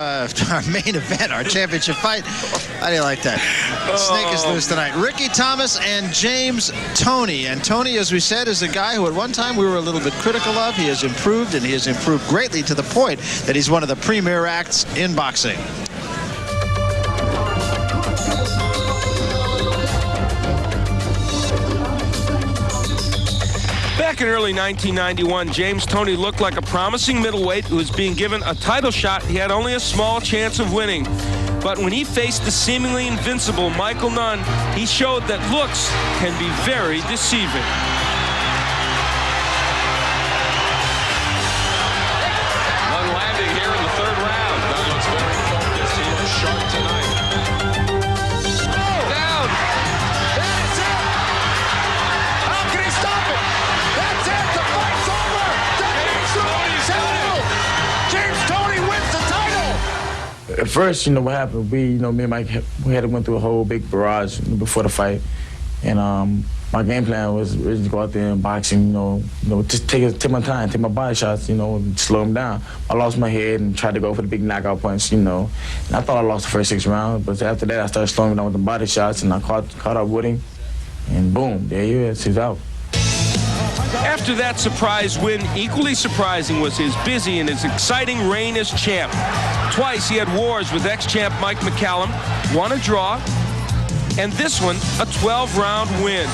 Our main event, our championship fight. How do you like that? Snake is loose tonight. Ricky Thomas and James Toney. And Toney, as we said, is a guy who at one time we were a little bit critical of. He has improved, and he has improved greatly to the point that he's one of the premier acts in boxing. Back in early 1991, James Toney looked like a promising middleweight who was being given a title shot he had only a small chance of winning. But when he faced the seemingly invincible Michael Nunn, he showed that looks can be very deceiving. Nunn landing here in the third round. Nunn looks very focused. He looks sharp tonight. Down. That's it. How can he stop it? That's it. The fight's over. James Toney wins the title. At first, what happened, me and Mike, we had to went through a whole big barrage before the fight. And my game plan was to go out there and boxing, just take my time, take my body shots, and slow him down. I lost my head and tried to go for the big knockout punch, And I thought I lost the first 6 rounds, but after that I started slowing him down with the body shots, and I caught up with him, and boom, there he is, he's out. After that surprise win, equally surprising was his busy and his exciting reign as champ. Twice he had wars with ex-champ Mike McCallum, won a draw, and this one, a 12-round win.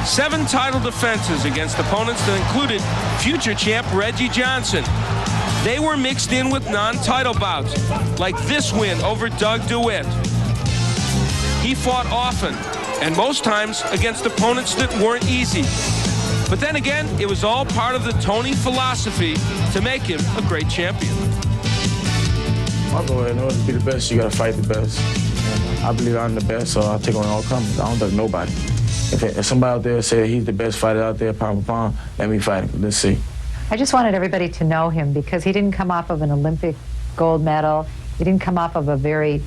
7 title defenses against opponents that included future champ Reggie Johnson. They were mixed in with non-title bouts, like this win over Doug DeWitt. He fought often, and most times against opponents that weren't easy. But then again, it was all part of the Toney philosophy to make him a great champion. My goal, in order to be the best, you gotta fight the best. And I believe I'm the best, so I'll take on all comers. I don't duck nobody. If somebody out there say he's the best fighter out there, pound for pound, let me fight him. Let's see. I just wanted everybody to know him because he didn't come off of an Olympic gold medal. He didn't come off of a very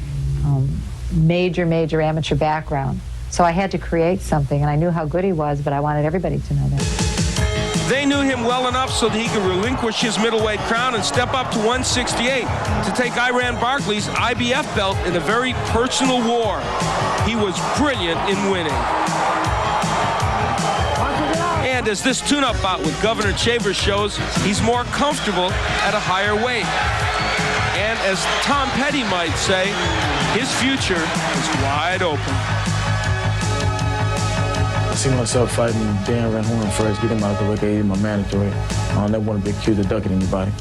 major amateur background. So I had to create something, and I knew how good he was, but I wanted everybody to know that. They knew him well enough so that he could relinquish his middleweight crown and step up to 168 to take Iran Barkley's IBF belt in a very personal war. He was brilliant in winning. And as this tune-up bout with Governor Chavers shows, he's more comfortable at a higher weight. And as Tom Petty might say, his future is wide open. I see myself fighting Dan Van Horn first, get him out the way, get him my mandatory. I don't never want to be accused of ducking anybody.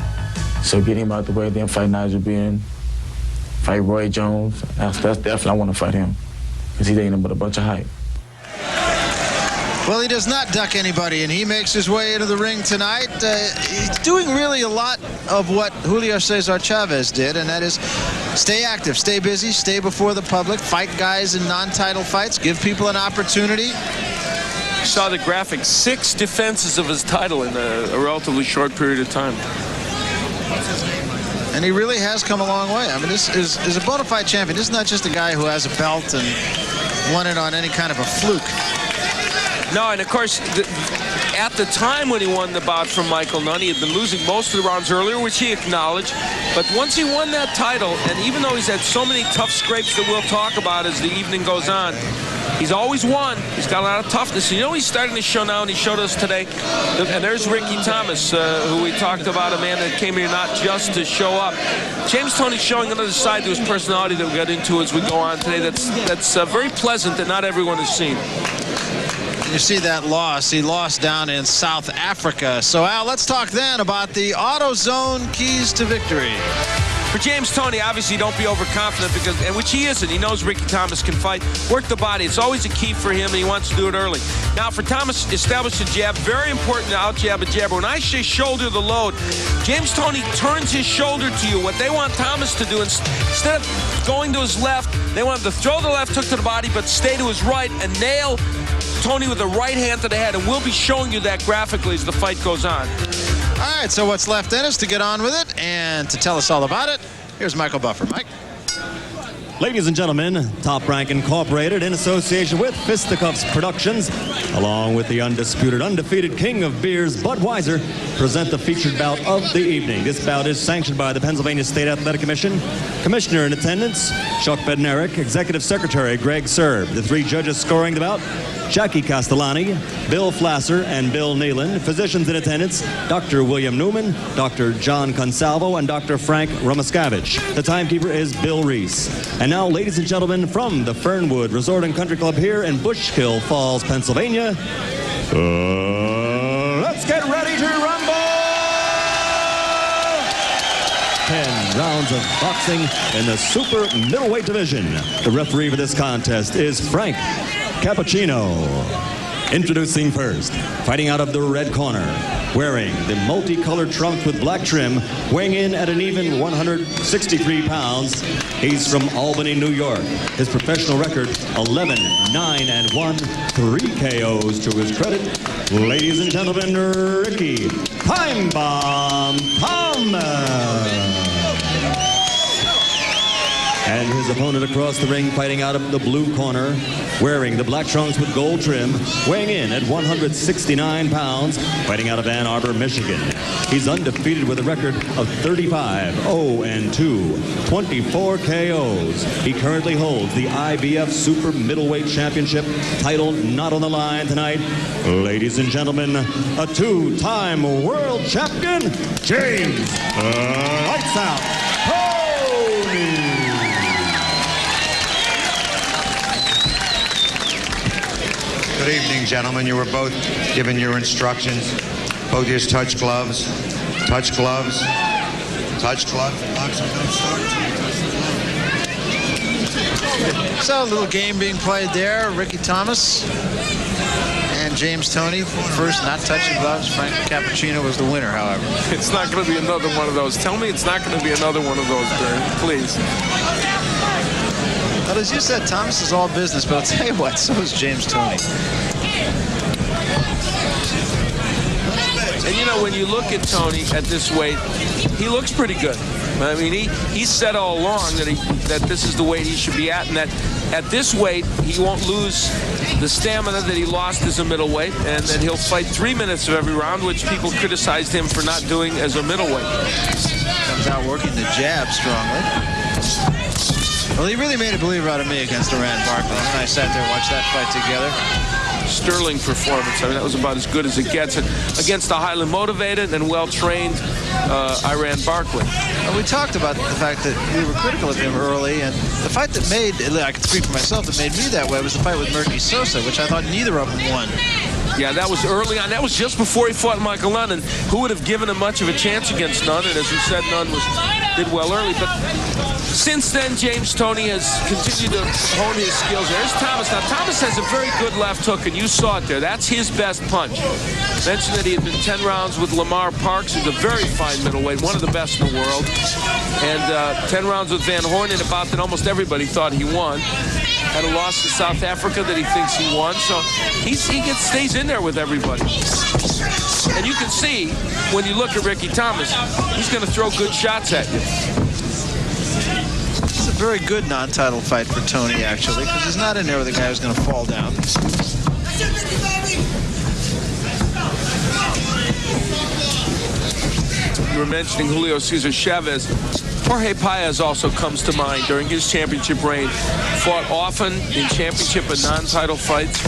So get him out the way, then fight Nigel Benn, fight Roy Jones. That's definitely, I want to fight him, because he ain't but a bunch of hype. Well, he does not duck anybody, and he makes his way into the ring tonight. He's doing really a lot of what Julio Cesar Chavez did, and that is stay active, stay busy, stay before the public, fight guys in non-title fights, give people an opportunity. You saw the graphic, 6 defenses of his title in a relatively short period of time. And he really has come a long way. I mean, this is a bona fide champion. This is not just a guy who has a belt and won it on any kind of a fluke. No, and of course, at the time when he won the bout from Michael Nunn, he had been losing most of the rounds earlier, which he acknowledged. But once he won that title, and even though he's had so many tough scrapes that we'll talk about as the evening goes on, he's always won. He's got a lot of toughness. He's starting to show now, and he showed us today. And there's Ricky Thomas, who we talked about, a man that came here not just to show up. James Toney's showing another side to his personality that we'll get into as we go on today. That's very pleasant that not everyone has seen. You see that loss. He lost down in South Africa. So, Al, let's talk then about the AutoZone keys to victory. For James Toney, obviously, don't be overconfident, which he isn't. He knows Ricky Thomas can fight. Work the body. It's always a key for him, and he wants to do it early. Now, for Thomas, establish the jab. Very important to out-jab a jabber. When I say shoulder the load, James Toney turns his shoulder to you. What they want Thomas to do, instead of going to his left, they want him to throw the left hook to the body, but stay to his right and nail Toney with the right hand to the head, and we'll be showing you that graphically as the fight goes on. All right, so what's left in us to get on with it and to tell us all about it, here's Michael Buffer. Mike? Ladies and gentlemen, Top Rank Incorporated, in association with Fisticuffs Productions, along with the undisputed, undefeated king of beers, Budweiser, present the featured bout of the evening. This bout is sanctioned by the Pennsylvania State Athletic Commission. Commissioner in attendance, Chuck Bednarik. Executive Secretary, Greg Serb. The 3 judges scoring the bout, Jackie Castellani, Bill Flasser, and Bill Nealon. Physicians in attendance, Dr. William Newman, Dr. John Consalvo, and Dr. Frank Romaskavich. The timekeeper is Bill Reese. And now, ladies and gentlemen, from the Fernwood Resort and Country Club here in Bushkill Falls, Pennsylvania, let's get ready to rumble! 10 rounds of boxing in the super middleweight division. The referee for this contest is Frank Cappuccino. Introducing first, fighting out of the red corner, wearing the multicolored trunks with black trim, weighing in at an even 163 pounds. He's from Albany, New York. His professional record, 11, 9, and 1, 3 KOs to his credit. Ladies and gentlemen, Ricky Time Bomb Thomas. And his opponent across the ring, fighting out of the blue corner, wearing the black trunks with gold trim, weighing in at 169 pounds, fighting out of Ann Arbor, Michigan. He's undefeated with a record of 35-0-2, 24 KOs. He currently holds the IBF Super Middleweight Championship title, not on the line tonight. Ladies and gentlemen, a 2-time world champion, James Lights Out Toney. Good evening, gentlemen. You were both given your instructions. Both your touch gloves. Touch gloves. Touch gloves. Boxing don't start till you touch the glove. So a little game being played there. Ricky Thomas and James Toney first not touching gloves. Frank Cappuccino was the winner, however. It's not going to be another one of those. Tell me it's not going to be another one of those, Barry, please. But as you said, Thomas is all business, but I'll tell you what, so is James Toney. And you know, when you look at Toney at this weight, he looks pretty good. I mean, he said all along that this is the weight he should be at, and that at this weight, he won't lose the stamina that he lost as a middleweight, and that he'll fight 3 minutes of every round, which people criticized him for not doing as a middleweight. Comes out working the jab strongly. Well, he really made a believer out of me against Iran Barkley. And I sat there and watched that fight together. Sterling performance. I mean, that was about as good as it gets against a highly motivated and well-trained Iran Barkley. Well, we talked about the fact that we were critical of him early, and the fight that made, I can speak for myself, that made me that way was the fight with Murphy Sosa, which I thought neither of them won. Yeah, that was early on. That was just before he fought Michael Nunn, and who would have given him much of a chance against Nunn? And as you said, Nunn did well early. But since then, James Toney has continued to hone his skills. There's Thomas. Now, Thomas has a very good left hook, and you saw it there. That's his best punch. Mentioned that he had been 10 rounds with Lamar Parks, who's a very fine middleweight, one of the best in the world. And 10 rounds with Van Horn in a bout that almost everybody thought he won. Had a loss to South Africa that he thinks he won. So he stays in there with everybody. And you can see, when you look at Ricky Thomas, he's going to throw good shots at you. It's a very good non-title fight for Toney, actually, because he's not in there with a guy who's going to fall down. You were mentioning Julio Cesar Chavez. Jorge Paez also comes to mind during his championship reign. Fought often in championship and non-title fights.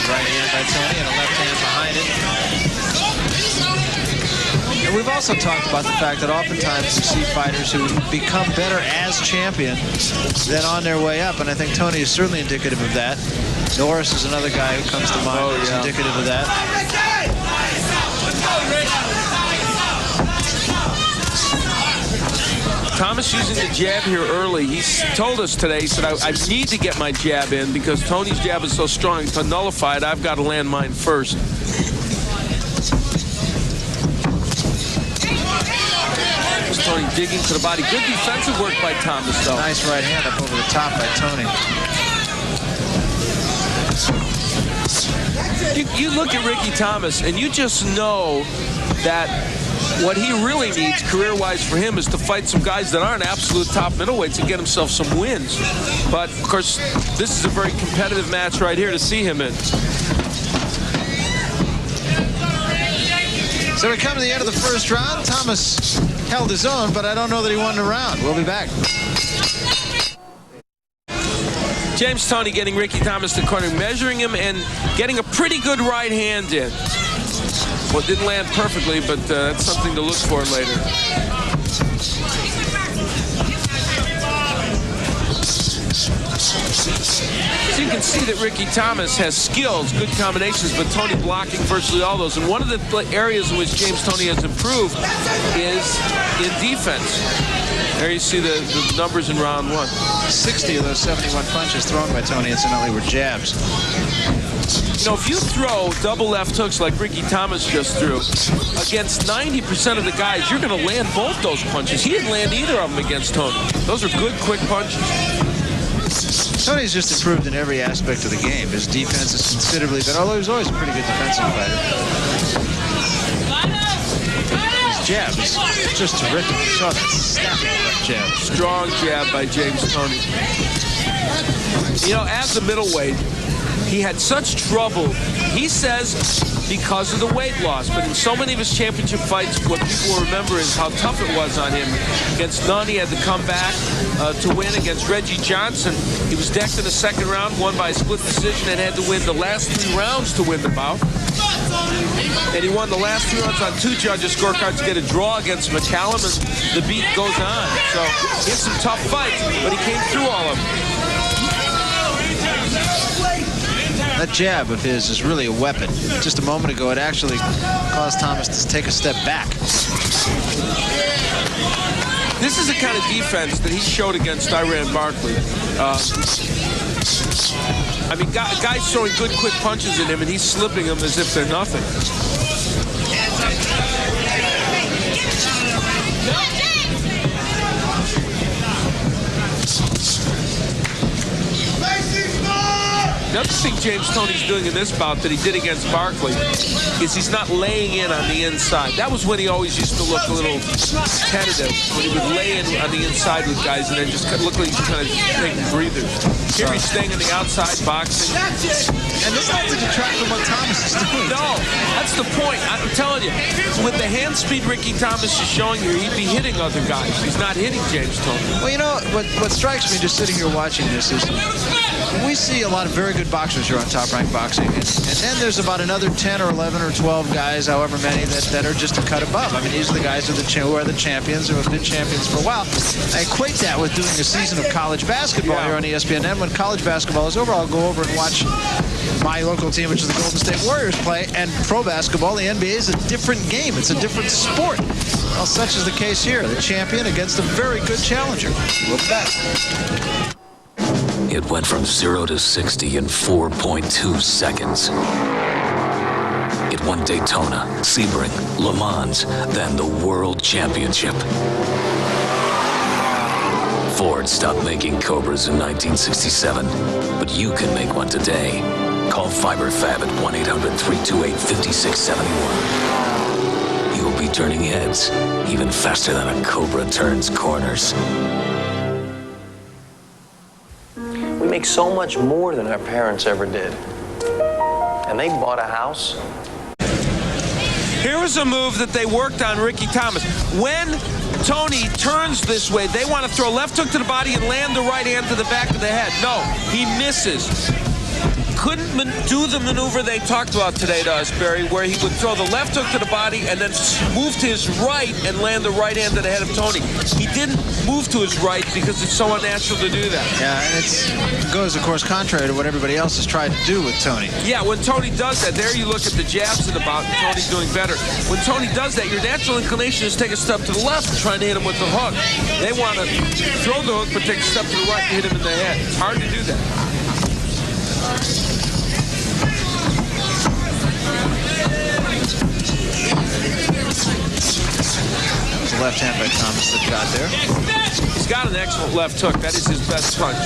Right hand by Toney and a left hand behind it. And we've also talked about the fact that oftentimes we see fighters who become better as champion than on their way up, and I think Toney is certainly indicative of that. Norris is another guy who comes to mind who's indicative of that. Thomas using the jab here early. He told us today, he said, I need to get my jab in because Toney's jab is so strong. To nullify it, I've got to land mine first. Toney digging to the body. Good defensive work by Thomas, though. Nice right hand up over the top by Toney. You look at Ricky Thomas, and you just know that what he really needs career-wise for him is to fight some guys that aren't absolute top middleweights and get himself some wins. But, of course, this is a very competitive match right here to see him in. So we come to the end of the first round. Thomas held his own, but I don't know that he won the round. We'll be back. James Toney getting Ricky Thomas to corner, measuring him and getting a pretty good right hand in. Well, it didn't land perfectly, but that's something to look for later. So you can see that Ricky Thomas has skills, good combinations, but Toney blocking virtually all those. And one of the areas in which James Toney has improved is in defense. There you see the numbers in round one. 60 of those 71 punches thrown by Toney, incidentally, were jabs. You know, if you throw double left hooks like Ricky Thomas just threw, against 90% of the guys, you're going to land both those punches. He didn't land either of them against Toney. Those are good, quick punches. Toney's just improved in every aspect of the game. His defense is considerably better, although he's always a pretty good defensive fighter. His jab is just terrific. You saw that snapping left jab. Strong jab by James Toney. You know, as a middleweight, he had such trouble, he says, because of the weight loss. But in so many of his championship fights, what people will remember is how tough it was on him. Against Nunn, he had to come back to win. Against Reggie Johnson, he was decked in the second round, won by a split decision, and had to win the last 3 rounds to win the bout. And he won the last 3 rounds on 2 judges' scorecards to get a draw against McCallum, and the beat goes on. So he had some tough fights, but he came through all of them. That jab of his is really a weapon. Just a moment ago, it actually caused Thomas to take a step back. This is the kind of defense that he showed against Iran Barkley. I mean, guys throwing good, quick punches at him, and he's slipping them as if they're nothing. The other thing James Toney's doing in this bout that he did against Barkley is he's not laying in on the inside. That was when he always used to look a little tentative, when he would lay in on the inside with guys and then just look like he's kind of taking breathers. Here he's staying on the outside, boxing. And this not to detract from what Thomas is doing. No, that's the point. I'm telling you, with the hand speed Ricky Thomas is showing here, he'd be hitting other guys. He's not hitting James Toney. Well, you know, what strikes me just sitting here watching this is we see a lot of very good boxers here on Top Rank Boxing, and then there's about another 10 or 11 or 12 guys, however many, that are just a cut above. I mean, these are the guys who are the champions, who have been champions for a while. I equate that with doing a season of college basketball here on ESPN. And when college basketball is over, I'll go over and watch my local team, which is the Golden State Warriors, play. And pro basketball, the NBA, is a different game. It's a different sport. Well, such is the case here. The champion against a very good challenger. We'll be back. It went from 0 to 60 in 4.2 seconds. It won Daytona, Sebring, Le Mans, then the World Championship. Ford stopped making Cobras in 1967, but you can make one today. Call FiberFab at 1-800-328-5671. You'll be turning heads even faster than a Cobra turns corners. We make so much more than our parents ever did. And they bought a house. Here was a move that they worked on Ricky Thomas. When Toney turns this way, they want to throw a left hook to the body and land the right hand to the back of the head. No, he misses. Couldn't do the maneuver they talked about today to us, Barry, where he would throw the left hook to the body and then move to his right and land the right hand to the head of Toney. He didn't move to his right because it's so unnatural to do that. Yeah, and it goes, of course, contrary to what everybody else has tried to do with Toney. Yeah, when Toney does that, there you look at the jabs in the bout, and Toney's doing better. When Toney does that, your natural inclination is to take a step to the left and trying to hit him with the hook. They want to throw the hook but take a step to the right and hit him in the head. It's hard to do that. That was a left hand by Thomas that got there. He's got an excellent left hook. That is his best punch.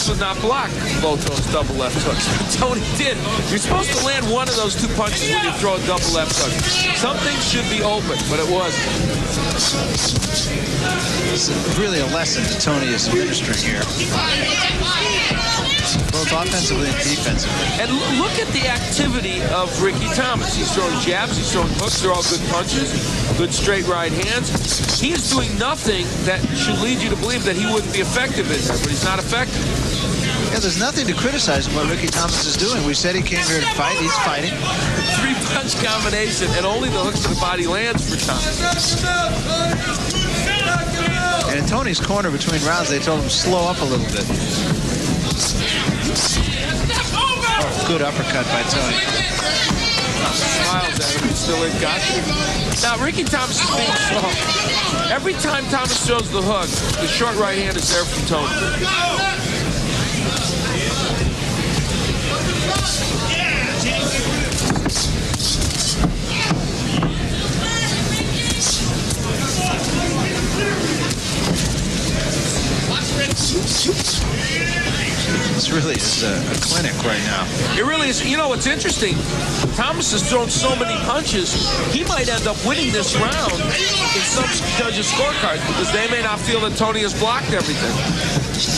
Thomas would not block both those double left hooks. Toney did. You're supposed to land one of those 2 punches when you throw a double left hook. Something should be open, but it wasn't. It's really a lesson that Toney is administering here, both offensively and defensively. And look at the activity of Ricky Thomas. He's throwing jabs, he's throwing hooks. They're all good punches, good straight right hands. He is doing nothing that should lead you to believe that he wouldn't be effective in there, but he's not effective. Yeah, there's nothing to criticize what Ricky Thomas is doing. We said he came here to fight. He's fighting. 3-punch combination, and only the hook to the body lands for Thomas. And in Toney's corner between rounds, they told him slow up a little bit. Oh, good uppercut by Toney. Smiles at him, he still ain't got it. Now, Ricky Thomas is being strong. Every time Thomas throws the hook, the short right hand is there from Toney. This really is a clinic right now. It really is. You know what's interesting? Thomas has thrown so many punches, he might end up winning this round in some judges' scorecards because they may not feel that Toney has blocked everything.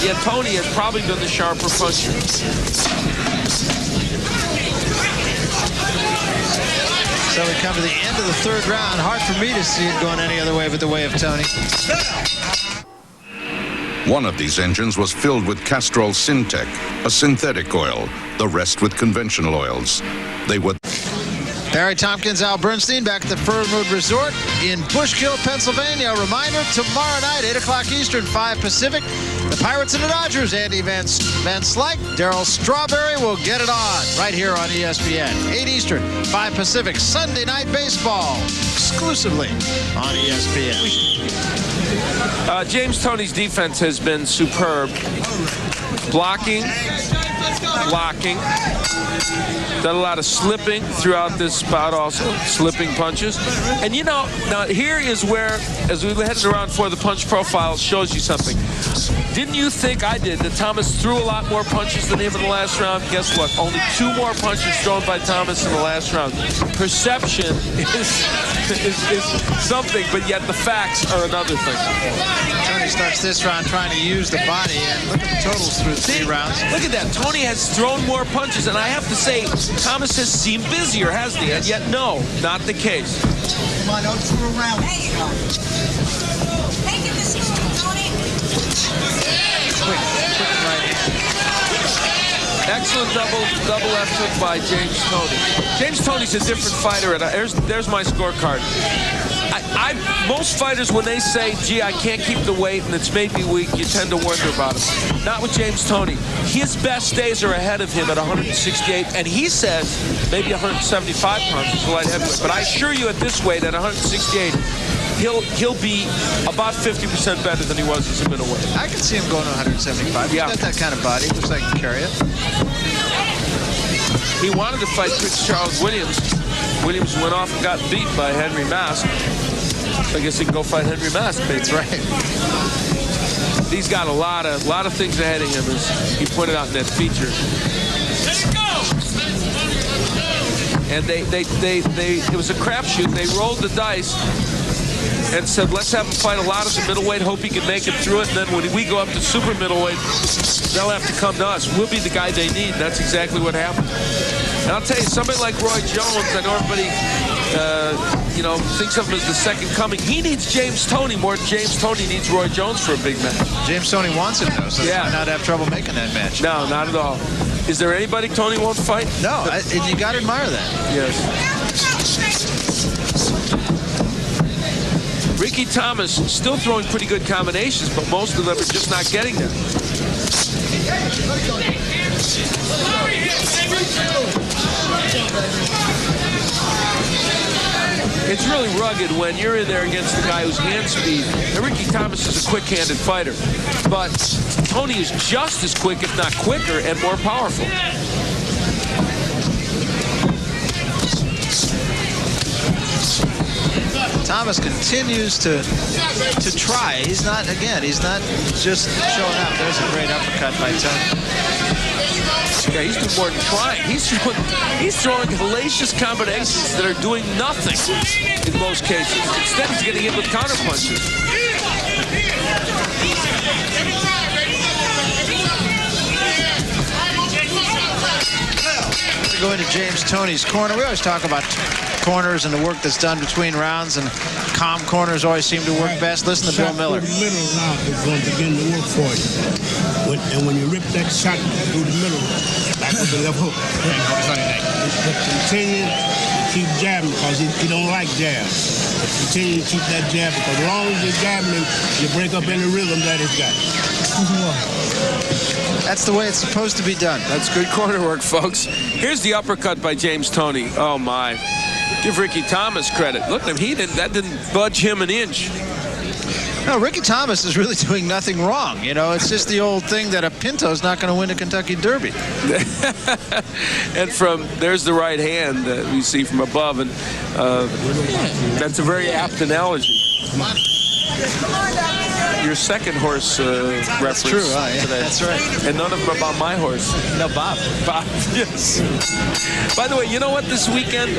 Yet Toney has probably been the sharper puncher. So we come to the end of the 3rd round. Hard for me to see it going any other way but the way of Toney. One of these engines was filled with Castrol Syntec, a synthetic oil, the rest with conventional oils. They were... Barry Tompkins, Al Bernstein, back at the Fernwood Resort in Bushkill, Pennsylvania. A reminder, tomorrow night, 8 o'clock Eastern, 5 Pacific, the Pirates and the Dodgers. Andy Van Slyke, Darryl Strawberry will get it on right here on ESPN. 8 Eastern, 5 Pacific, Sunday Night Baseball, exclusively on ESPN. James Toney's defense has been superb. Blocking, done a lot of slipping throughout this bout also, slipping punches. And you know, now here is where, as we headed around for the punch profile, shows you something. Didn't you think, I did, that Thomas threw a lot more punches than him in the last round? Guess what? Only 2 more punches thrown by Thomas in the last round. Perception is something, but yet the facts are another thing. Toney starts this round trying to use the body, and look at the totals through 3 rounds. Look at that. Toney has thrown more punches, and I have to say, Thomas has seemed busier, hasn't he? And yet, no, not the case. Come on, don't screw around. Take it to school, Toney. Quick right hand. Excellent double left hook by James Toney. James Toney's a different fighter, and there's my scorecard. Most fighters, when they say, gee, I can't keep the weight and it's made me weak, you tend to wonder about him. Not with James Toney. His best days are ahead of him at 168, and he says maybe 175 pounds is the light heavyweight. But I assure you at this weight, at 168, he'll be about 50% better than he was as a middleweight. I can see him going to 175. Yeah. He's got that kind of body. Looks like he can carry it. He wanted to fight Prince Charles Williams. Williams went off and got beat by Henry Mask. I guess he can go fight Henry Mask. That's right. He's got a lot of things ahead of him, as he pointed out in that feature. And it was a crapshoot. They rolled the dice and said, let's have him fight a lot as a middleweight, hope he can make it through it, and then when we go up to super middleweight, they'll have to come to us. We'll be the guy they need, and that's exactly what happened. And I'll tell you, somebody like Roy Jones, I know everybody thinks of him as the second coming. He needs James Toney more than James Toney needs Roy Jones for a big match. James Toney wants him, though, so yeah. he might not have trouble making that match. No, not at all. Is there anybody Toney won't fight? No, and you got to admire that. Yes. Ricky Thomas still throwing pretty good combinations, but most of them are just not getting them. It's really rugged when you're in there against the guy who's hand speed. And Ricky Thomas is a quick-handed fighter, but Toney is just as quick, if not quicker, and more powerful. Thomas continues to try. He's not just showing up. There's a great uppercut by Toney. Yeah, he's doing more than trying. He's throwing hellacious combinations that are doing nothing in most cases. Instead, he's getting hit with counter punches. Go into James Toney's corner. We always talk about corners and the work that's done between rounds, and calm corners always seem to work best. Listen to Bill Miller. The middle now is going to begin to work for you. And when you rip that shot through the middle, back with the left hook, continue to keep jabbing because he don't like jabs. But continue to keep that jab because as long as you're jabbing, you break up any rhythm that it's got. That's the way it's supposed to be done. That's good corner work, folks. Here's the uppercut by James Toney. Oh, my. Give Ricky Thomas credit. Look at him. That didn't budge him an inch. No, Ricky Thomas is really doing nothing wrong. You know, it's just the old thing that a Pinto's not going to win a Kentucky Derby. And there's the right hand that we see from above. And that's a very apt analogy. Your second horse reference. That's true. Oh, yeah, today. That's right. And none of them about my horse. No, Bob. Bob, yes. By the way, you know what? This weekend,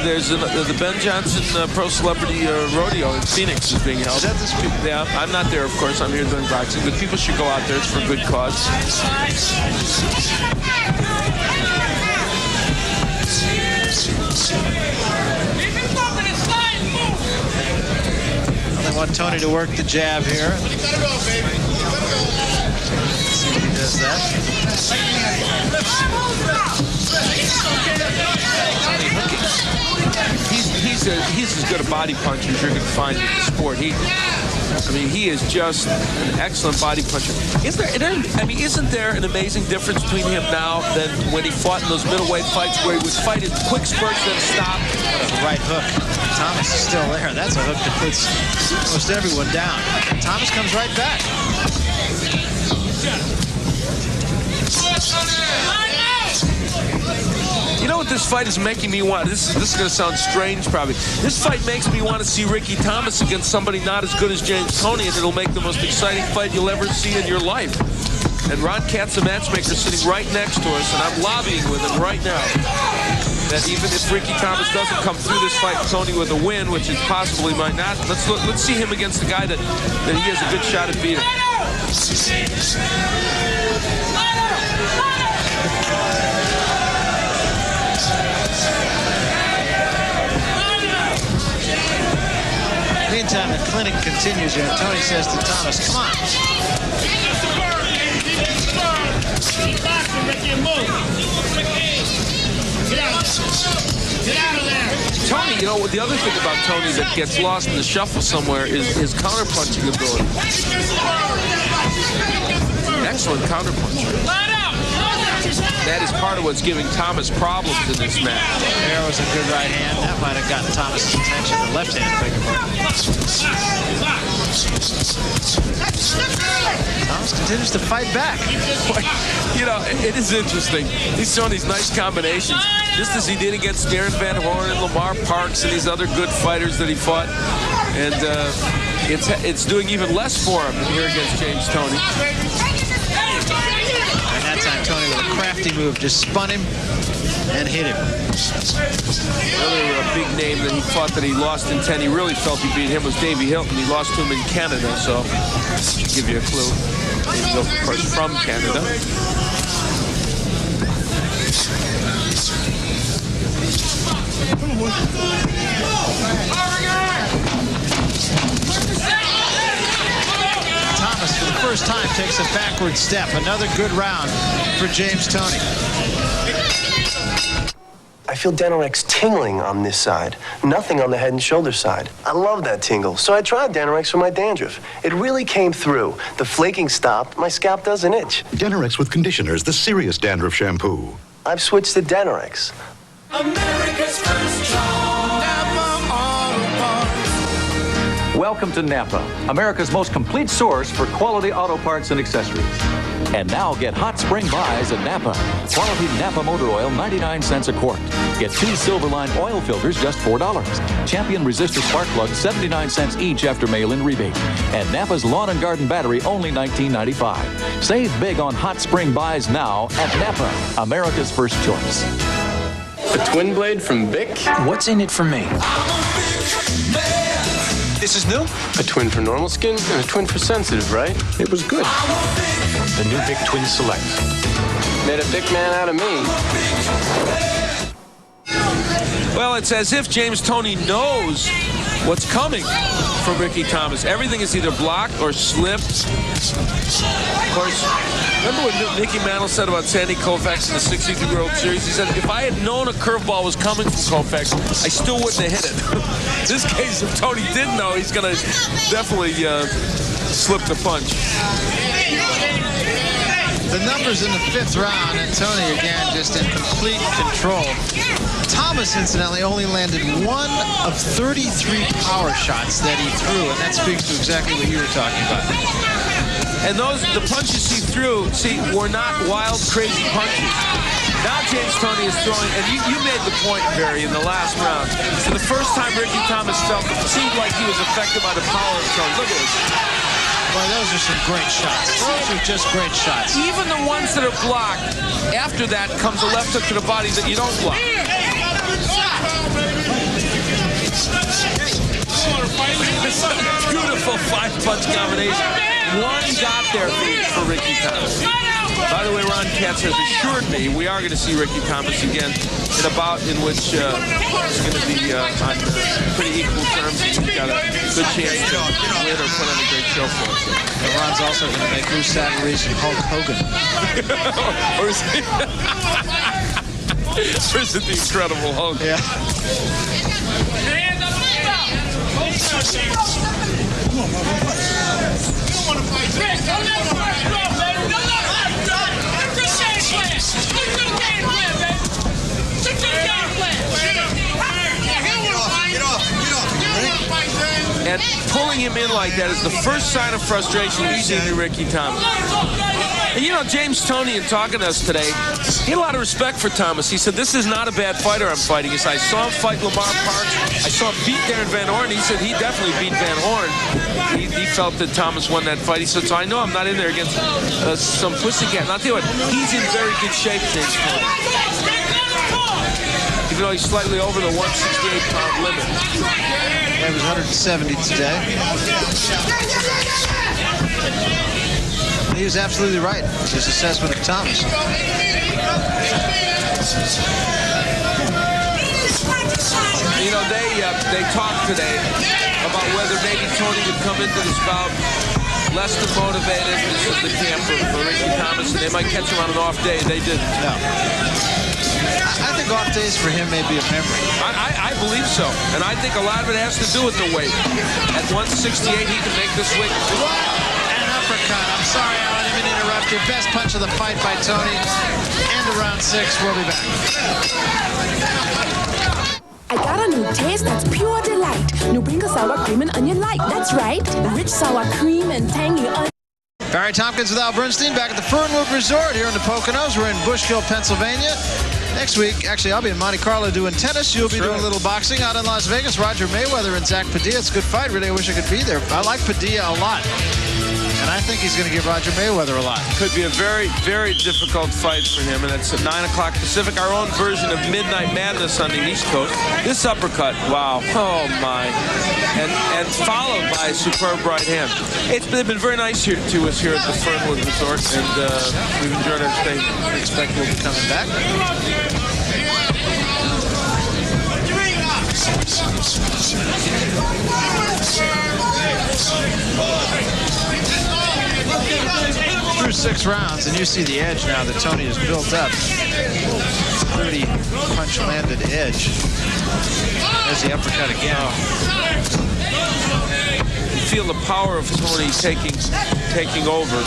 there's the Ben Johnson Pro Celebrity Rodeo in Phoenix is being held. Is that this week? Yeah, I'm not there, of course. I'm here doing boxing. But people should go out there. It's for a good cause. They want Toney to work the jab here. Let's see if he does that. He's as good a body puncher as you're going to find in the sport. He is just an excellent body puncher. Isn't there an amazing difference between him now than when he fought in those middleweight fights where he would fight in quick spurts then stop? The right hook. Thomas is still there. That's a hook that puts almost everyone down. Thomas comes right back. You know what this fight is making me want? This is going to sound strange, probably. This fight makes me want to see Ricky Thomas against somebody not as good as James Toney, and it'll make the most exciting fight you'll ever see in your life. And Ron Katz, the matchmaker, sitting right next to us, and I'm lobbying with him right now that even if Ricky Thomas doesn't come through this fight, Toney with a win, which it possibly might not, let's see him against a guy that he has a good shot at beating. Meantime, the clinic continues here. Toney says to Thomas, come on. Toney, you know, the other thing about Toney that gets lost in the shuffle somewhere is his counter-punching ability. Excellent counter-puncher. That is part of what's giving Thomas problems in this match. There was a good right hand. That might have gotten Thomas's attention. The left hand, beg your pardon. Thomas continues to fight back. You know, it is interesting. He's throwing these nice combinations, just as he did against Darren Van Horn and Lamar Parks and these other good fighters that he fought. And it's doing even less for him here against James Toney. And that time, Toney with a crafty move just spun him and hit him. Earlier, a big name that he fought that he lost in 10, he really felt he beat him, was Davey Hilton. He lost to him in Canada, so to give you a clue. Davey Hilton, of course, from Canada. Thomas, for the first time, takes a backward step. Another good round for James Toney. I feel Danorex tingling on this side, nothing on the head and shoulder side. I love that tingle, so I tried Danorex for my dandruff. It really came through. The flaking stopped, my scalp doesn't itch. Danorex with conditioners, the serious dandruff shampoo. I've switched to Danorex. America's first choice. Welcome to Napa, America's most complete source for quality auto parts and accessories. And now get hot spring buys at Napa. Quality Napa motor oil, 99 cents a quart. Get 2 Silverline oil filters, just $4. Champion resistor spark plugs, 79 cents each after mail-in rebate. And Napa's lawn and garden battery, only $19.95. Save big on hot spring buys now at Napa, America's first choice. A twin blade from Bic? What's in it for me? This is new? A twin for normal skin and a twin for sensitive, right? It was good. The new Bic Twin Select. Made a Bic man out of me. Well, it's as if James Toney knows what's coming from Ricky Thomas. Everything is either blocked or slipped. Of course, remember what Mickey Mantle said about Sandy Koufax in the 62 World Series? He said, if I had known a curveball was coming from Koufax, I still wouldn't have hit it. In this case, if Toney did know, he's going to definitely slip the punch. The numbers in the 5th round, and Toney again just in complete control. Thomas, incidentally, only landed 1 of 33 power shots that he threw, and that speaks to exactly what you were talking about. And the punches he threw, were not wild, crazy punches. Now James Toney is throwing, and you made the point, Barry, in the last round. For the first time, Ricky Thomas seemed like he was affected by the power of Toney. Look at this. Boy, those are some great shots. Those are just great shots. Even the ones that are blocked, after that comes a left hook to the body that you don't block. Beautiful 5-punch combination. One got there for Ricky Thomas. By the way, Ron Katz has assured me we are going to see Ricky Thomas again in a bout in which it's going to be on pretty equal terms. He's got a good chance to win or put on a great show for us. And Ron's also going to make Lou Savaris and Hulk Hogan. Or is it the Incredible Hulk? Yeah. And pulling him in like that is the first sign of frustration we've seen in Ricky Thomas. And you know, James Toney, in talking to us today, he had a lot of respect for Thomas. He said, this is not a bad fighter I'm fighting. He said, I saw him fight Lamar Parks. I saw him beat Darren Van Horn. He said he definitely beat Van Horn. He felt that Thomas won that fight. He said, so I know I'm not in there against some pussycat. And I'll tell you what, he's in very good shape, James Toney. Even though he's slightly over the 168-pound limit. Yeah, he was 170 today. He was absolutely right. His assessment of Thomas. You know, they talked today about whether maybe Toney would come into this bout less than motivated of the camp for Ricky Thomas, and they might catch him on an off day. They didn't. No. I think off days for him may be a memory. I believe so. And I think a lot of it has to do with the weight. At 168, he can make this weight. An uppercut. I'm sorry, I didn't mean to interrupt you. Best punch of the fight by Toney. End of round 6. We'll be back. I got a new taste that's pure delight. New Brinker sour cream and onion light. That's right. Rich sour cream and tangy onion. Barry Tompkins with Al Bernstein back at the Fernwood Resort here in the Poconos. We're in Bushville, Pennsylvania. Next week, actually, I'll be in Monte Carlo doing tennis. You'll be doing a little boxing out in Las Vegas. Roger Mayweather and Zach Padilla. It's a good fight. Really, I wish I could be there. I like Padilla a lot. And I think he's going to give Roger Mayweather a lot. Could be a very, very difficult fight for him. And it's at 9 o'clock Pacific, our own version of Midnight Madness on the East Coast. This uppercut, wow. Oh, my. And followed by a superb right hand. They've been very nice to us here at the Fernwood Resort. And we've enjoyed our stay. We expect we'll be coming back. Through 6 rounds, and you see the edge now that Toney has built up. 30 punch landed edge. There's the uppercut again. You feel the power of Toney taking over.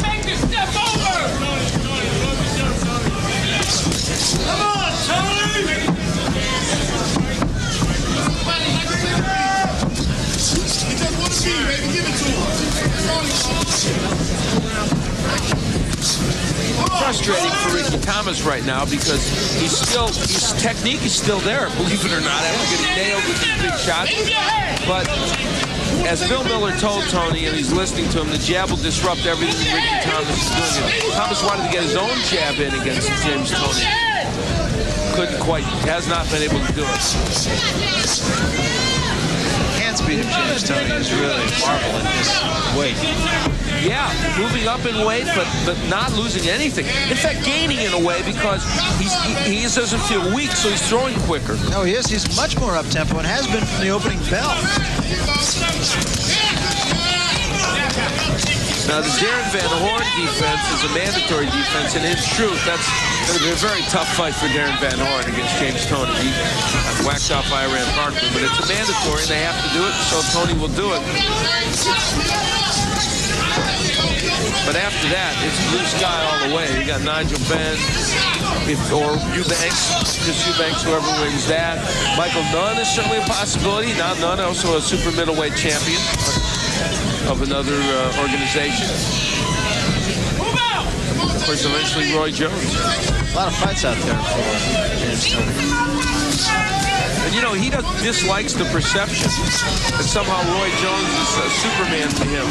Take a step over! Come on, Toney! He just wants to be, baby. Give it to him. frustrating for Ricky Thomas right now because his technique is still there, believe it or not, after getting nailed with these big shots. But as Bill Miller told Toney, and he's listening to him, the jab will disrupt everything Ricky Thomas is doing. And Thomas wanted to get his own jab in against James Toney. Couldn't quite, has not been able to do it. Can't beat him, James Toney is really a marvel at this weight. Yeah, moving up in weight, but not losing anything. In fact, gaining in a way because he doesn't feel weak, so he's throwing quicker. No, he is. He's much more up-tempo and has been from the opening bell. Now, the Darren Van Horn defense is a mandatory defense, and in truth, that's going to be a very tough fight for Darren Van Horn against James Toney. He got whacked off by Iran Barkley, but it's a mandatory, and they have to do it, so Toney will do it. But after that, it's blue sky all the way. You got Nigel Benn, or Eubanks, just Eubanks, whoever wins that. Michael Nunn is certainly a possibility. Now Nunn, also a super middleweight champion of another organization. Of course, eventually Roy Jones. A lot of fights out there for James Toney. And you know, he dislikes the perception that somehow Roy Jones is a Superman to him.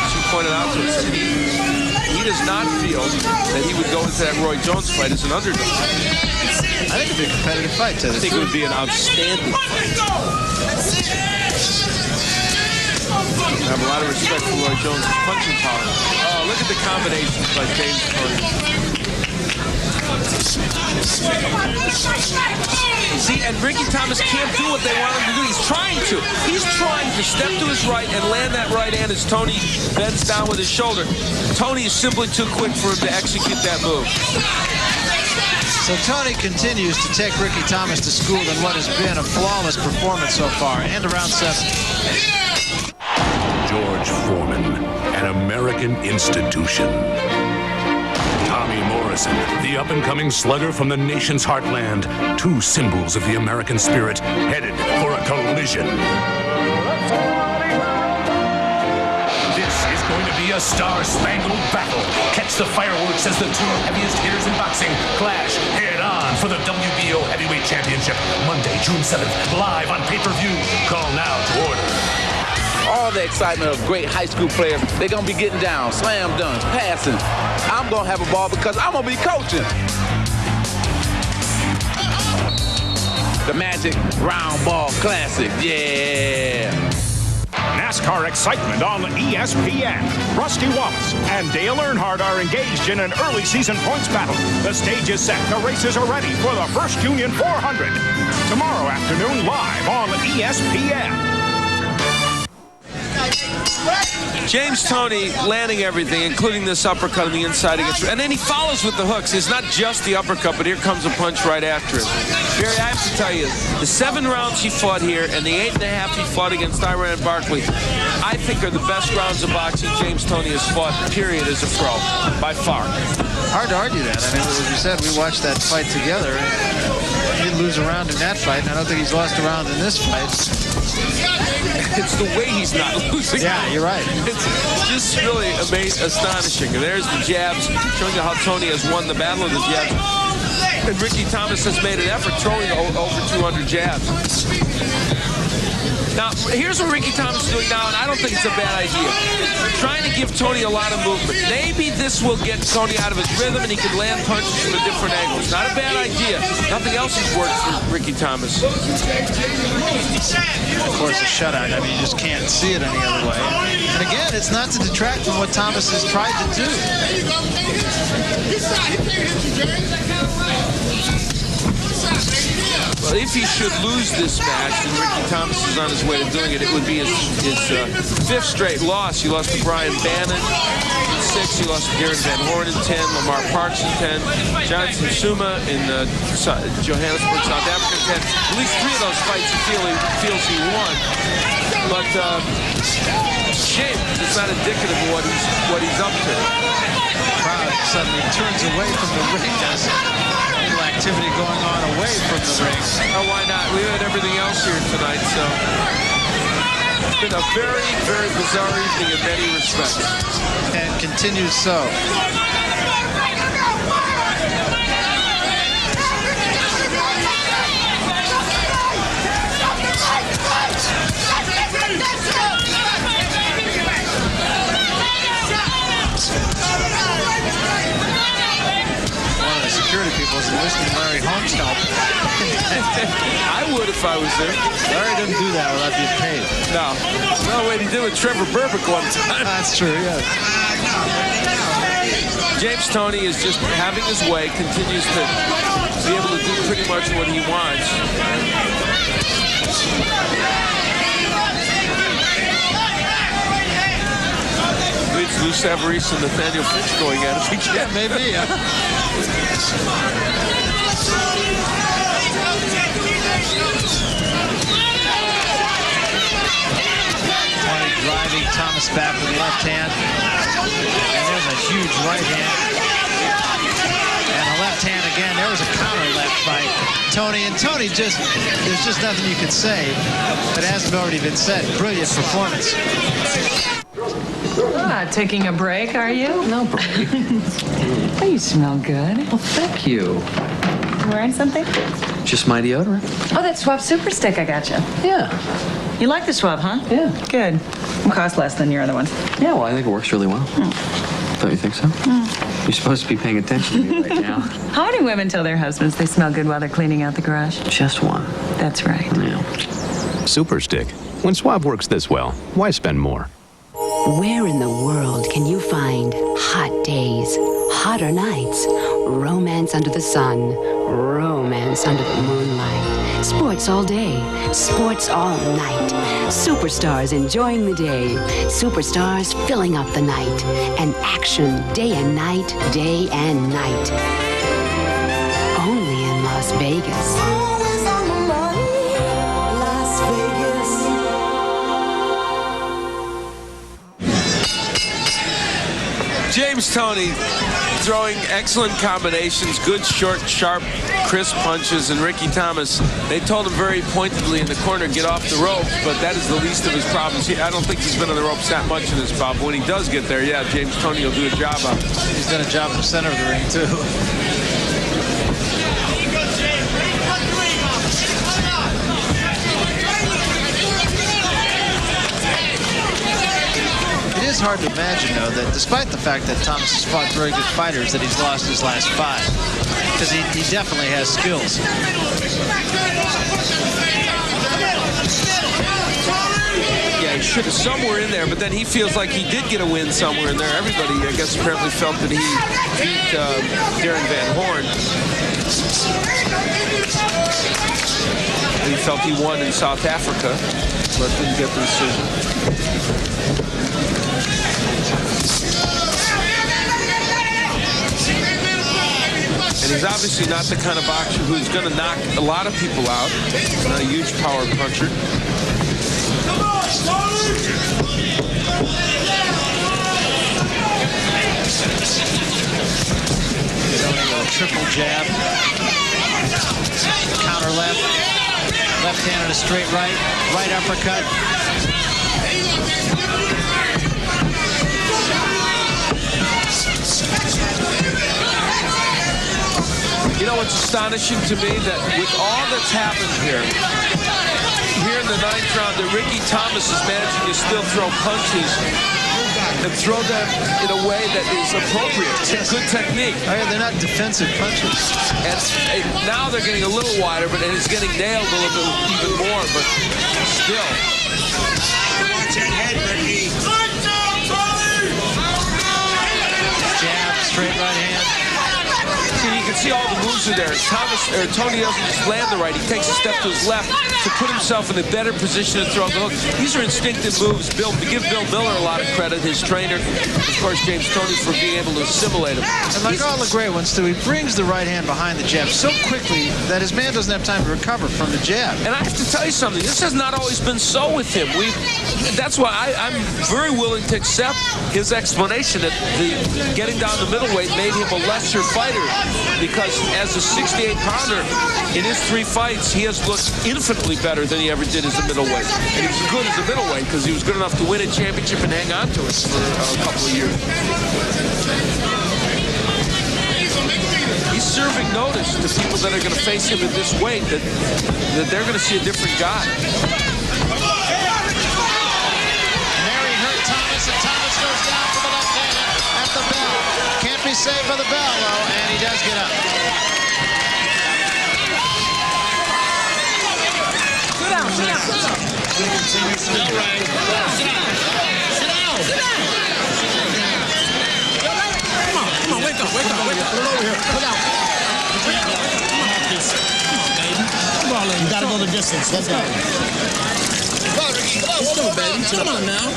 As you pointed out to us, he does not feel that he would go into that Roy Jones fight as an underdog. I think it would be a competitive fight, too. I think it would be an outstanding fight. I have a lot of respect for Roy Jones' punching power. Oh, look at the combinations by James Toney. See, and Ricky Thomas can't do what they want him to do. He's trying to. He's trying to step to his right and land that right hand as Toney bends down with his shoulder. Toney is simply too quick for him to execute that move. So Toney continues to take Ricky Thomas to school in what has been a flawless performance so far. And around 7. George Foreman, an American institution. Tommy Morrison, the up-and-coming slugger from the nation's heartland. Two symbols of the American spirit, headed for a collision. This is going to be a star-spangled battle. Catch the fireworks as the two heaviest hitters in boxing clash head-on for the WBO Heavyweight Championship. Monday, June 7th, live on pay-per-view. Call now to order. All the excitement of great high school players, they're going to be getting down, slam dunks, passing. I'm going to have a ball because I'm going to be coaching. The Magic Round Ball Classic, yeah. NASCAR excitement on ESPN. Rusty Wallace and Dale Earnhardt are engaged in an early season points battle. The stage is set. The races are ready for the First Union 400. Tomorrow afternoon, live on ESPN. James Toney landing everything, including this uppercut on the inside against, and then he follows with the hooks. It's not just the uppercut, but here comes a punch right after it. Barry, I have to tell you, the 7 rounds he fought here and the 8.5 he fought against Iran Barkley, I think are the best rounds of boxing James Toney has fought, period, as a pro, by far. Hard to argue that. I mean, as you said, we watched that fight together. He didn't lose a round in that fight, and I don't think he's lost a round in this fight. It's the way he's not losing. Yeah, you're right. It's just really astonishing. And there's the jabs, showing you how Toney has won the battle of the jabs. And Ricky Thomas has made an effort throwing over 200 jabs. Now, here's what Ricky Thomas is doing now, and I don't think it's a bad idea. Trying to give Toney a lot of movement. Maybe this will get Toney out of his rhythm, and he can land punches from a different angle. It's not a bad idea. Nothing else has worked for Ricky Thomas. Of course, a shutout. I mean, you just can't see it any other way. And again, it's not to detract from what Thomas has tried to do. Well, if he should lose this match, and Ricky Thomas is on his way to doing it, it would be his 5th straight loss. He lost to Brian Bannon in 6. He lost to Darren Van Horn in 10. Lamar Parks in 10. Johnson Suma in Johannesburg, South Africa in 10. At least 3 of those fights he feels he won. But shame, it's not indicative of what he's up to. The crowd suddenly turns away from the ring. There's little activity going on away from the ring. Oh, why not? We had everything else here tonight, so it's been a very, very bizarre evening in many respects. And continues so. other people is enlisting Larry Holmes' help. I would if I was there. Larry doesn't do that without being paid. No. Well, wait, he did with Trevor Burbick one time. That's true, yeah. James Toney is just having his way, continues to be able to do pretty much what he wants. Leads Lou Savarese and Nathaniel Finch going at it again. Yeah, maybe, yeah. Toney driving Thomas back with the left hand. And there's a huge right hand. And a left hand again. There was a counter left by Toney. And Toney just, there's just nothing you could say that hasn't already been said. Brilliant performance. Taking a break, are you? No break. Oh, you smell good. Well, thank you. Wearing something? Just my deodorant. Oh, that Suave Super Stick I got you. Yeah. You like the Suave, huh? Yeah. Good. Will cost less than your other ones. Yeah, well, I think it works really well. Don't you think so? You're supposed to be paying attention to me right now. How many women tell their husbands they smell good while they're cleaning out the garage? Just one. That's right. Yeah. Super Stick. When Suave works this well, why spend more? Where in the world can you find hot days, hotter nights, romance under the sun, romance under the moonlight, sports all day, sports all night, superstars enjoying the day, superstars filling up the night, and action day and night, day and night. Only in Las Vegas. James Toney throwing excellent combinations, good, short, sharp, crisp punches, and Ricky Thomas, they told him very pointedly in the corner, get off the rope, but that is the least of his problems. I don't think he's been on the ropes that much in his bout, but when he does get there, yeah, James Toney will do a job of it. He's done a job in the center of the ring, too. It is hard to imagine, though, that despite the fact that Thomas has fought very good fighters, that he's lost his last 5. Because he definitely has skills. Yeah, he should have somewhere in there, but then he feels like he did get a win somewhere in there. Everybody, I guess, apparently felt that he beat Darren Van Horn. He felt he won in South Africa, but didn't get the decision. And he's obviously not the kind of boxer who's going to knock a lot of people out. He's not a huge power puncher. A triple jab. Counter left. Left hand and a straight right. Right uppercut. You know what's astonishing to me? That with all that's happened here in the 9th round, that Ricky Thomas is managing to still throw punches and throw them in a way that is appropriate. Good technique. They're not defensive punches. And now they're getting a little wider, but it's getting nailed a little bit even more, but still. Watch that head, Ricky. Jab, straight right hand. You can see all the moves are there. Toney doesn't just land the right. He takes a step to his left to put himself in a better position to throw the hook. These are instinctive moves. To give Bill Miller a lot of credit, his trainer. Of course, James Toney for being able to assimilate him. And like all the great ones, too, he brings the right hand behind the jab so quickly that his man doesn't have time to recover from the jab. And I have to tell you something. This has not always been so with him. That's why I'm very willing to accept his explanation that getting down the middleweight made him a lesser fighter. Because as a 68-pounder, in his 3 fights, he has looked infinitely better than he ever did as a middleweight. And he's good as a middleweight because he was good enough to win a championship and hang on to it for a couple of years. He's serving notice to people that are going to face him at this weight that they're going to see a different guy. Mary hurt Thomas, and Thomas goes down for the left hand at the bell. Can't be saved by the bell, though, and he does get up. All right. Sit down. Come on, wake up. Put it over here. Put out. Come on, you gotta go the distance. Let's go. Let's do it, baby. Come on now.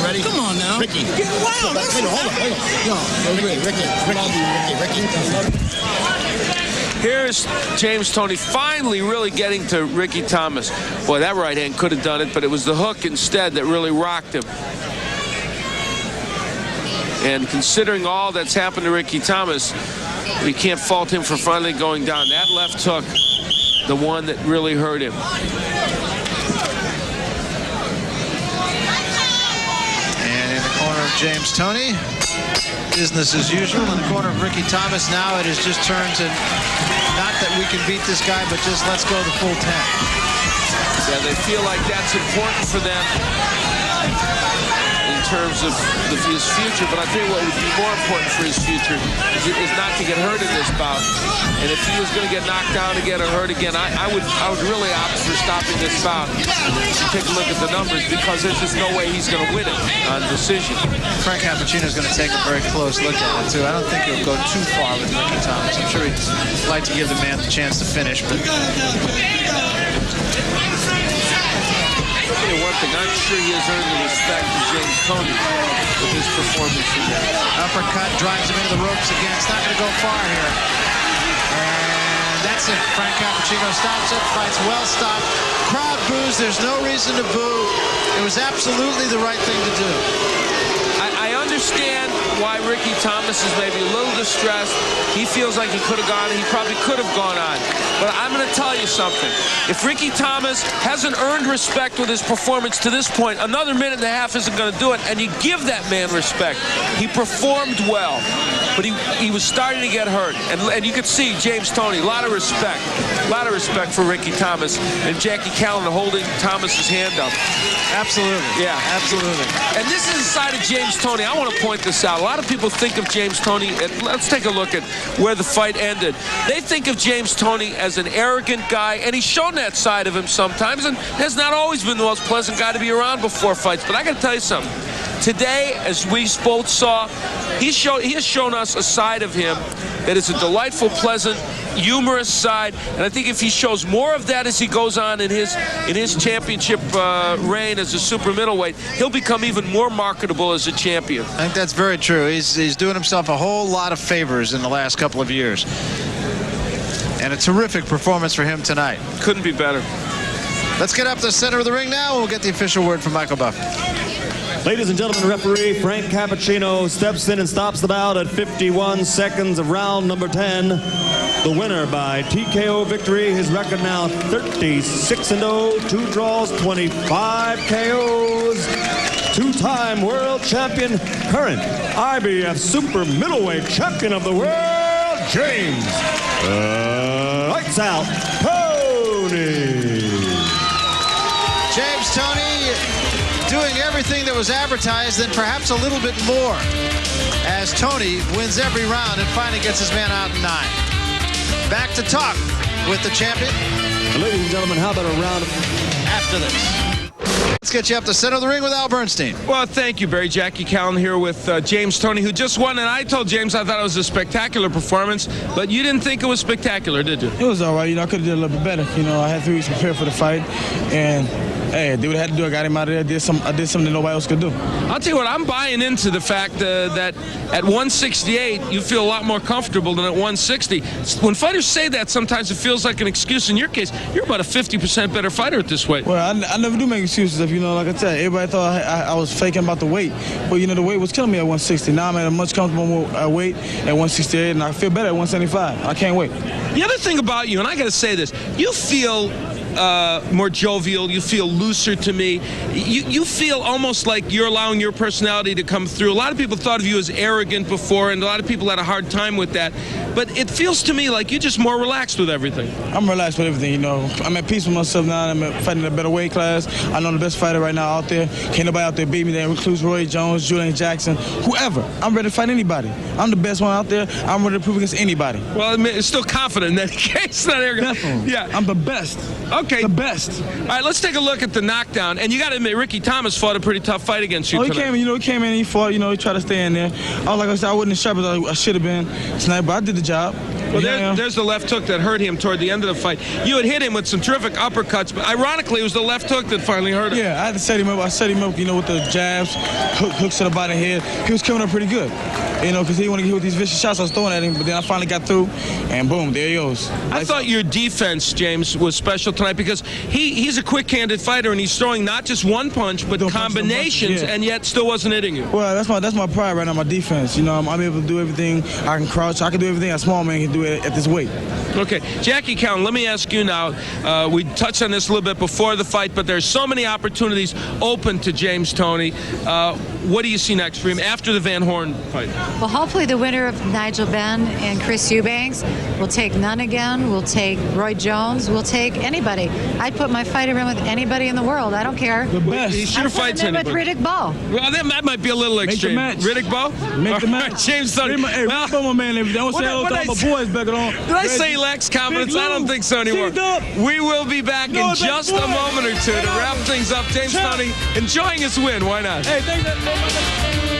Ready? Come on now. Ricky. Get wild. Hold on. Ricky. Here's James Toney finally really getting to Ricky Thomas. Boy, that right hand could have done it, but it was the hook instead that really rocked him. And considering all that's happened to Ricky Thomas, we can't fault him for finally going down. That left hook, the one that really hurt him. And in the corner of James Toney, business as usual. In the corner of Ricky Thomas, now it has just turned to not that we can beat this guy, but just let's go the full 10. Yeah, they feel like that's important for them in terms of his future, but I think what would be more important for his future is not to get hurt in this bout. And if he was going to get knocked down again or hurt again, I would really opt for stopping this bout. Take a look at the numbers, because there's just no way he's going to win it on decision. Frank Cappuccino's going to take a very close look at it, too. I don't think he'll go too far with Ricky Thomas. I'm sure he'd like to give the man the chance to finish, but... One thing, I'm sure he has earned the respect of James Toney with his performance today. Uppercut drives him into the ropes again. It's not going to go far here. And that's it. Frank Cappuccino stops it. Fight's well stopped. Crowd boos. There's no reason to boo. It was absolutely the right thing to do. I understand why Ricky Thomas is maybe a little distressed. He feels like he could have gone, he probably could have gone on. But I'm going to tell you something. If Ricky Thomas hasn't earned respect with his performance to this point, another minute and a half isn't going to do it, and you give that man respect. He performed well, but he was starting to get hurt. And you could see James Toney, a lot of respect. A lot of respect for Ricky Thomas, and Jackie Callan holding Thomas's hand up. Absolutely. Yeah, absolutely. And this is the side of James Toney. I want to point this out. A lot of people think of James Toney, and let's take a look at where the fight ended. They think of James Toney as an arrogant guy, and he's shown that side of him sometimes, and has not always been the most pleasant guy to be around before fights. But I got to tell you something. Today, as we both saw, he has shown us a side of him that is a delightful, pleasant, humorous side, and I think if he shows more of that as he goes on in his championship reign as a super middleweight, he'll become even more marketable as a champion. I think that's very true. He's doing himself a whole lot of favors in the last couple of years. And a terrific performance for him tonight. Couldn't be better. Let's get up to the center of the ring now, and we'll get the official word from Michael Buff. Ladies and gentlemen, referee Frank Cappuccino steps in and stops the bout at 51 seconds of round number 10. The winner by TKO victory. His record now 36-0, 2 draws, 25 KOs. Two-time world champion, current IBF super middleweight champion of the world, James Lights Out Toney. James Toney doing everything that was advertised and perhaps a little bit more, as Toney wins every round and finally gets his man out in 9. Back to talk with the champion. Ladies and gentlemen, how about a round after this? Let's get you up to center of the ring with Al Bernstein. Well, thank you, Barry. Jackie Callan here with James Toney, who just won. And I told James I thought it was a spectacular performance, but you didn't think it was spectacular, did you? It was all right. You know, I could have did a little bit better. You know, I had 3 weeks to prepare for the fight, and hey, I did what I had to do. I got him out of there. I did something that nobody else could do. I'll tell you what, I'm buying into the fact that at 168, you feel a lot more comfortable than at 160. When fighters say that, sometimes it feels like an excuse. In your case, you're about a 50% better fighter at this weight. Well, I never do make excuses. If you know, like I said, everybody thought I was faking about the weight. But, you know, the weight was killing me at 160. Now I'm at a much comfortable weight at 168, and I feel better at 175. I can't wait. The other thing about you, and I got to say this, you feel more jovial, you feel looser to me. You feel almost like you're allowing your personality to come through. A lot of people thought of you as arrogant before, and a lot of people had a hard time with that. But it feels to me like you're just more relaxed with everything. I'm relaxed with everything, you know. I'm at peace with myself now. I'm fighting in a better weight class. I know I'm the best fighter right now out there. Can't nobody out there beat me. That includes Roy Jones, Julian Jackson, whoever. I'm ready to fight anybody. I'm the best one out there. I'm ready to prove against anybody. Well, it's still confident in that case. Not arrogant. Definitely. Yeah. I'm the best. Okay. The best. All right, let's take a look at the knockdown. And you got to admit, Ricky Thomas fought a pretty tough fight against you he tonight. came in and he fought. He tried to stay in there. Like I said, I wasn't as sharp as I should have been tonight, but I did the job. Well, there's the left hook that hurt him toward the end of the fight. You had hit him with some terrific uppercuts, but ironically, it was the left hook that finally hurt him. Yeah, I had to set him up. I set him up, with the jabs, hooks to the bottom of the head. He was coming up pretty good, because he wanted to get with these vicious shots I was throwing at him, but then I finally got through, and boom, there he goes. I thought your defense, James, was special tonight because he's a quick-handed fighter, and he's throwing not just one punch, but combinations, and yet still wasn't hitting you. Well, that's my pride right now, my defense. I'm able to do everything. I can crouch. I can do everything a small man can do at this weight. Okay, Jackie Cowan, let me ask you now. We touched on this a little bit before the fight, but there's so many opportunities open to James Toney. What do you see next for him after the Van Horn fight? Well, hopefully the winner of Nigel Benn and Chris Eubanks will take Nunn again, will take Roy Jones, will take anybody. I'd put my fight around with anybody in the world. I don't care. The best. He should have fights anybody. With Riddick Bowe. Well, that might be a little extreme. Riddick Bowe? Make the match. Right, James Toney. Hey, well, my man, don't say hello to all my boys back on. Did I say lacks confidence? I don't think so anymore. We will be back in just a moment or two to wrap things up. James Toney enjoying his win. Why not? Hey, thanks.